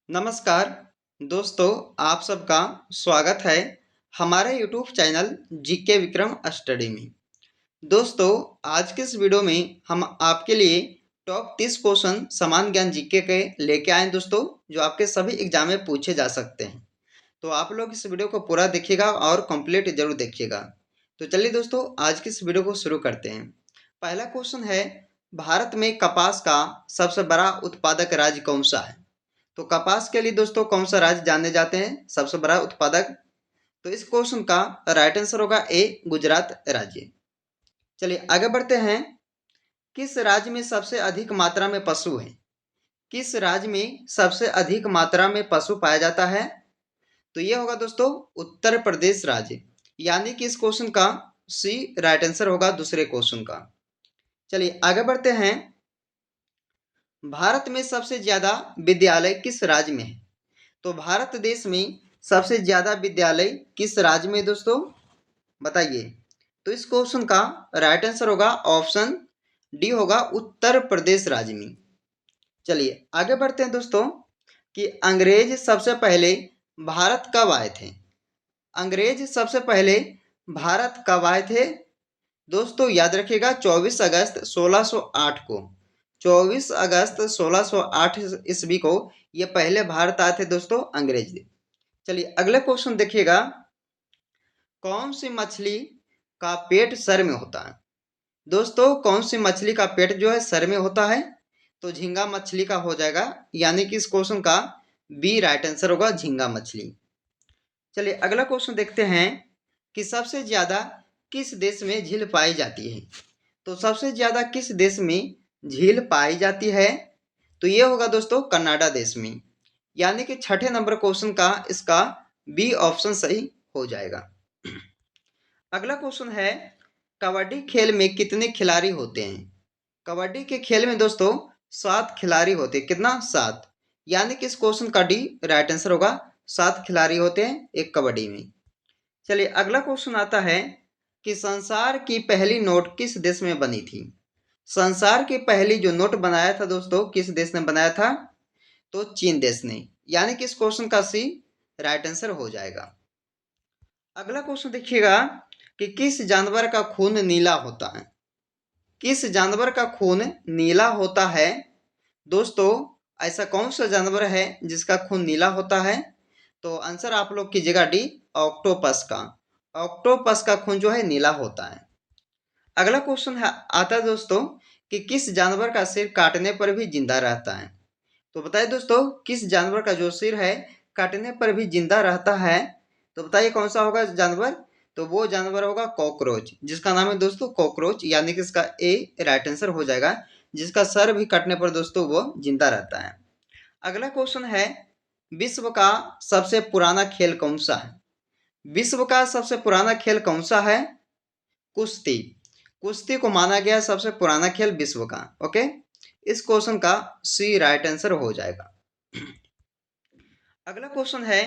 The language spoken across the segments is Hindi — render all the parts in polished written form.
नमस्कार दोस्तों, आप सबका स्वागत है हमारे YouTube channel GK Vikram study में। दोस्तों, आज के इस वीडियो में हम आपके लिए टॉप 30 क्वेश्चन समान ज्ञान जीके के लेके आए दोस्तों, जो आपके सभी एग्जाम में पूछे जा सकते हैं। तो आप लोग इस वीडियो को पूरा देखिएगा और कंप्लीट जरूर देखिएगा। तो चलिए दोस्तों, आज की इस वीडियो को शुरू करते हैं। पहला क्वेश्चन है, भारत में कपास का सबसे बड़ा उत्पादक राज्य कौन सा है? तो कपास के लिए दोस्तों कौन सा राज्य जाने जाते हैं सबसे बड़ा उत्पादक? तो इस क्वेश्चन का राइट आंसर होगा ए, गुजरात राज्य। चलिए आगे बढ़ते हैं। किस राज्य में सबसे अधिक मात्रा में पशु है? किस राज्य में सबसे अधिक मात्रा में पशु पाया जाता है? तो ये होगा दोस्तों उत्तर प्रदेश राज्य, यानी कि इस क्वेश्चन का सी राइट आंसर होगा दूसरे क्वेश्चन का। चलिए आगे बढ़ते हैं। भारत में सबसे ज्यादा विद्यालय किस राज्य में है? तो भारत देश में सबसे ज्यादा विद्यालय किस राज्य में दोस्तों, बताइए। तो इस क्वेश्चन का राइट आंसर होगा ऑप्शन डी होगा उत्तर प्रदेश राज्य में। चलिए आगे बढ़ते हैं दोस्तों कि अंग्रेज सबसे पहले भारत कब आए थे? अंग्रेज सबसे पहले भारत कब आए थे? दोस्तों याद रखिएगा 24 अगस्त 1608 को। 24 अगस्त 1608 ईस्वी को ये पहले भारत आए थे दोस्तों अंग्रेज। चलिए अगला क्वेश्चन देखिएगा। कौन सी मछली का पेट सर में होता है? दोस्तों कौन सी मछली का पेट जो है सर में होता है? तो झींगा मछली का हो जाएगा, यानी कि इस क्वेश्चन का बी राइट आंसर होगा, झींगा मछली। चलिए अगला क्वेश्चन देखते हैं कि सबसे ज्यादा किस देश में झील पाई जाती है? तो सबसे ज्यादा किस देश में झील पाई जाती है? तो ये होगा दोस्तों कनाडा देश में, यानी कि छठे नंबर क्वेश्चन का इसका बी ऑप्शन सही हो जाएगा। अगला क्वेश्चन है, कबड्डी खेल में कितने खिलाड़ी होते हैं? कबड्डी के खेल में दोस्तों 7 खिलाड़ी होते हैं। कितना? 7, यानी कि इस क्वेश्चन का डी राइट आंसर होगा, 7 खिलाड़ी होते हैं एक कबड्डी में। चलिए अगला क्वेश्चन आता है कि संसार की पहली नोट किस देश में बनी थी? संसार की पहली जो नोट बनाया था दोस्तों, किस देश ने बनाया था? तो चीन देश ने, यानी कि इस क्वेश्चन का सी राइट आंसर हो जाएगा। अगला क्वेश्चन देखिएगा कि किस जानवर का खून नीला होता है? किस जानवर का खून नीला होता है? दोस्तों ऐसा कौन सा जानवर है जिसका खून नीला होता है? तो आंसर आप लोग कीजिएगा डी, ऑक्टोपस का। ऑक्टोपस का खून जो है नीला होता है। अगला क्वेश्चन है आता है दोस्तों कि किस जानवर का सिर काटने पर भी जिंदा रहता है? तो बताइए दोस्तों, किस जानवर का जो सिर है काटने पर भी जिंदा रहता है? तो बताइए कौन सा होगा जानवर? तो वो जानवर होगा कॉकरोच, जिसका नाम है दोस्तों कॉकरोच, यानी कि इसका ए राइट आंसर हो जाएगा, जिसका सर भी कटने पर दोस्तों वो जिंदा रहता है। अगला क्वेश्चन है, विश्व का सबसे पुराना खेल कौन सा है? विश्व का सबसे पुराना खेल कौन सा है? कुश्ती। कुश्ती को माना गया सबसे पुराना खेल विश्व का। ओके, इस क्वेश्चन का सी राइट आंसर हो जाएगा। अगला क्वेश्चन है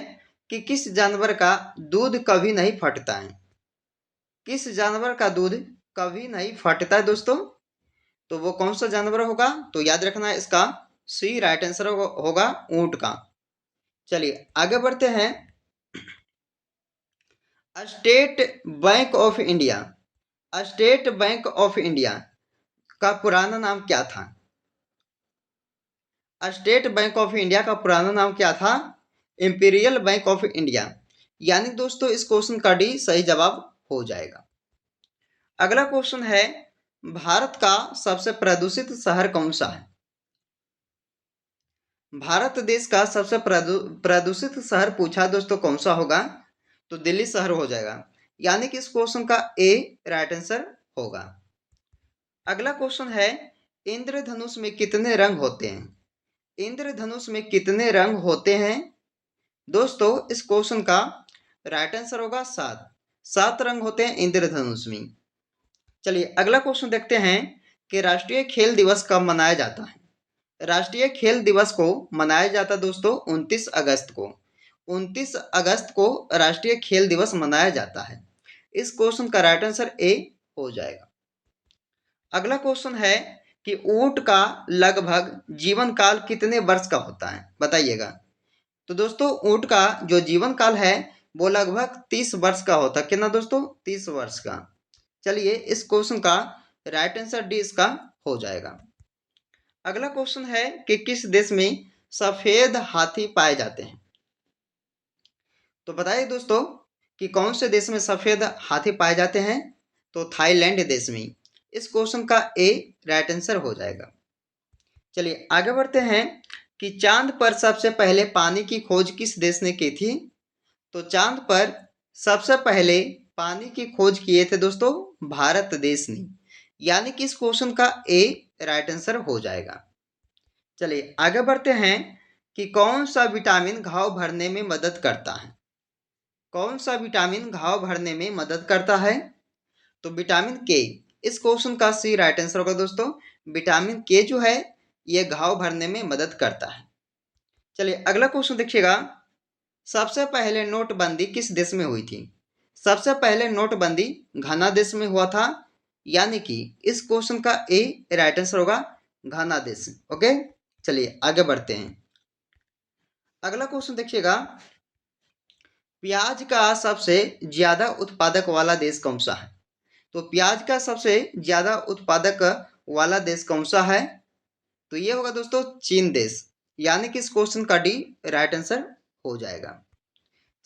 कि किस जानवर का दूध कभी नहीं फटता है? किस जानवर का दूध कभी नहीं फटता है दोस्तों? तो वो कौन सा जानवर होगा? तो याद रखना है इसका सी राइट आंसर होगा, ऊंट का। चलिए आगे बढ़ते हैं। State bank of India, state bank of India का पुराना नाम क्या था? स्टेट बैंक ऑफ इंडिया का पुराना नाम क्या था? इंपीरियल बैंक ऑफ इंडिया, यानी दोस्तों इस क्वेश्चन का डी सही जवाब हो जाएगा। अगला क्वेश्चन है, भारत का सबसे प्रदूषित शहर कौन सा है? भारत देश का सबसे प्रदूषित शहर पूछा दोस्तों कौन सा होगा? तो दिल्ली शहर हो जाएगा, यानी कि इस क्वेश्चन का ए राइट आंसर होगा। अगला क्वेश्चन है, इंद्रधनुष में कितने रंग होते हैं? इंद्रधनुष में कितने रंग होते हैं? दोस्तों इस क्वेश्चन का राइट आंसर होगा 7, 7 रंग होते हैं इंद्रधनुष में। चलिए अगला क्वेश्चन देखते हैं कि राष्ट्रीय खेल दिवस कब मनाया जाता है? राष्ट्रीय खेल दिवस को मनाया जाता है दोस्तों 29 अगस्त को। 29 अगस्त को राष्ट्रीय खेल दिवस मनाया जाता है। इस क्वेश्चन का राइट आंसर ए हो जाएगा। अगला क्वेश्चन है कि ऊंट का लगभग जीवन काल कितने वर्ष का होता है? बताइएगा। तो दोस्तों ऊँट का जो जीवन काल है वो लगभग 30 वर्ष का होता है। कितना दोस्तों? 30 वर्ष का। चलिए इस क्वेश्चन का राइट आंसर डी इसका हो जाएगा। अगला क्वेश्चन है कि किस देश में सफेद हाथी पाए जाते हैं? तो बताइए दोस्तों कि कौन से देश में सफेद हाथी पाए जाते हैं? तो थाईलैंड देश में। इस क्वेश्चन का ए राइट आंसर हो जाएगा। चलिए आगे बढ़ते हैं कि चांद पर सबसे पहले पानी की खोज किस देश ने की थी? तो चांद पर सबसे पहले पानी की खोज किए थे दोस्तों भारत देश ने, यानी कि इस क्वेश्चन का ए राइट आंसर हो जाएगा। चलिए आगे बढ़ते हैं कि कौन सा विटामिन घाव भरने में मदद करता है? कौन सा विटामिन घाव भरने में मदद करता है? तो विटामिन के। इस क्वेश्चन का सी राइट आंसर होगा दोस्तों। विटामिन के जो है ये घाव भरने में मदद करता है। चलिए अगला क्वेश्चन देखिएगा, सबसे पहले नोटबंदी किस देश में हुई थी? सबसे पहले नोटबंदी घाना देश में हुआ था, यानी कि इस क्वेश्चन का ए राइट आंसर होगा घाना देश। ओके, चलिए आगे बढ़ते हैं। अगला क्वेश्चन देखिएगा, प्याज का सबसे ज्यादा उत्पादक वाला देश कौन सा है? तो प्याज का सबसे ज्यादा उत्पादक वाला देश कौन सा है? तो ये होगा दोस्तों चीन देश, यानी कि इस क्वेश्चन का डी राइट आंसर हो जाएगा।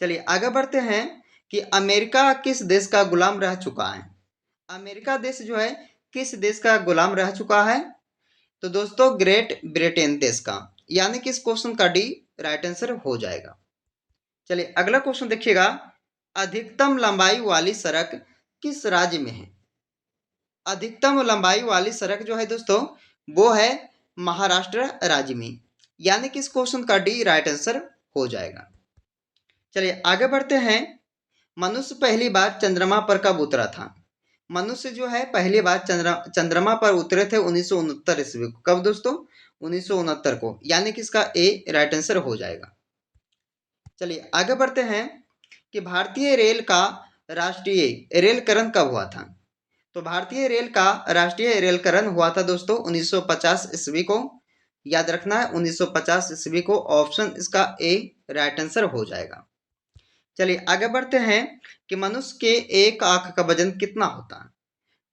चलिए आगे बढ़ते हैं कि अमेरिका किस देश का गुलाम रह चुका है? अमेरिका देश जो है किस देश का गुलाम रह चुका है? तो दोस्तों ग्रेट ब्रिटेन देश का, यानी कि इस क्वेश्चन का डी राइट आंसर हो जाएगा। चलिए अगला क्वेश्चन देखिएगा, अधिकतम लंबाई वाली सड़क किस राज्य में है? अधिकतम लंबाई वाली सड़क जो है दोस्तों वो है महाराष्ट्र राज्य में, यानी कि इस क्वेश्चन का डी राइट आंसर हो जाएगा। चलिए आगे बढ़ते हैं, मनुष्य पहली बार चंद्रमा पर कब उतरा था? मनुष्य जो है पहली बार चंद्रमा पर उतरे थे 1969 ईस्वी को। कब दोस्तों? 1969 को, यानी कि इसका ए राइट आंसर हो जाएगा। चलिए आगे बढ़ते हैं कि भारतीय रेल का राष्ट्रीय रेलकरण कब हुआ था? तो भारतीय रेल का राष्ट्रीय रेलकरण हुआ था दोस्तों 1950 ईस्वी को। याद रखना है 1950 ईस्वी को। ऑप्शन इसका ए राइट आंसर हो जाएगा। चलिए आगे बढ़ते हैं कि मनुष्य के एक आंख का वजन कितना होता है?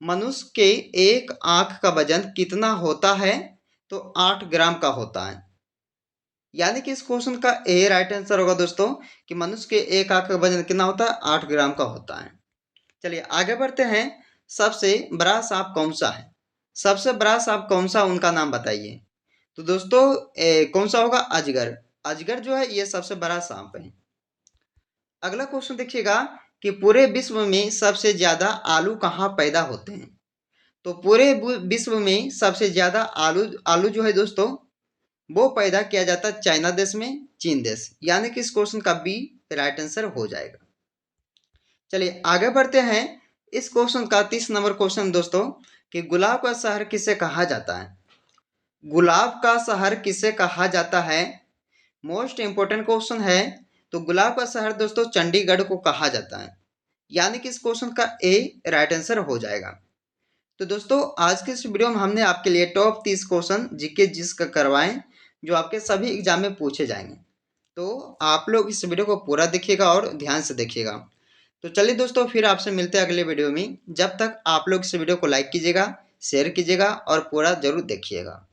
मनुष्य के एक आंख का वजन कितना होता है? तो 8 ग्राम का होता है, यानी कि इस क्वेश्चन का ए राइट आंसर होगा दोस्तों कि मनुष्य के एक आंख का वजन कितना होता है? 8 ग्राम का होता है। चलिए आगे बढ़ते हैं, सबसे बड़ा सांप कौन सा है? सबसे बड़ा सांप कौन सा, उनका नाम बताइए। तो दोस्तों कौन सा होगा? अजगर। अजगर जो है ये सबसे बड़ा सांप है। अगला क्वेश्चन देखिएगा कि पूरे विश्व में सबसे ज्यादा आलू कहाँ पैदा होते हैं? तो पूरे विश्व में सबसे ज्यादा आलू आलू जो है दोस्तों वो पैदा किया जाता है चाइना देश में, चीन देश, यानी कि इस क्वेश्चन का बी राइट आंसर हो जाएगा। चलिए आगे बढ़ते हैं, इस क्वेश्चन का 30 नंबर क्वेश्चन दोस्तों कि गुलाब का शहर किसे कहा जाता है? गुलाब का शहर किसे कहा जाता है? मोस्ट इंपोर्टेंट क्वेश्चन है। तो गुलाब का शहर दोस्तों चंडीगढ़ को कहा जाता है, यानी कि इस क्वेश्चन का ए राइट आंसर हो जाएगा। तो दोस्तों आज के इस वीडियो में हमने आपके लिए टॉप 30 क्वेश्चन जीके जिस का करवाएं जो आपके सभी एग्जाम में पूछे जाएंगे। तो आप लोग इस वीडियो को पूरा देखिएगा और ध्यान से देखिएगा। तो चलिए दोस्तों फिर आपसे मिलते हैं अगले वीडियो में। जब तक आप लोग इस वीडियो को लाइक कीजिएगा, शेयर कीजिएगा और पूरा जरूर देखिएगा।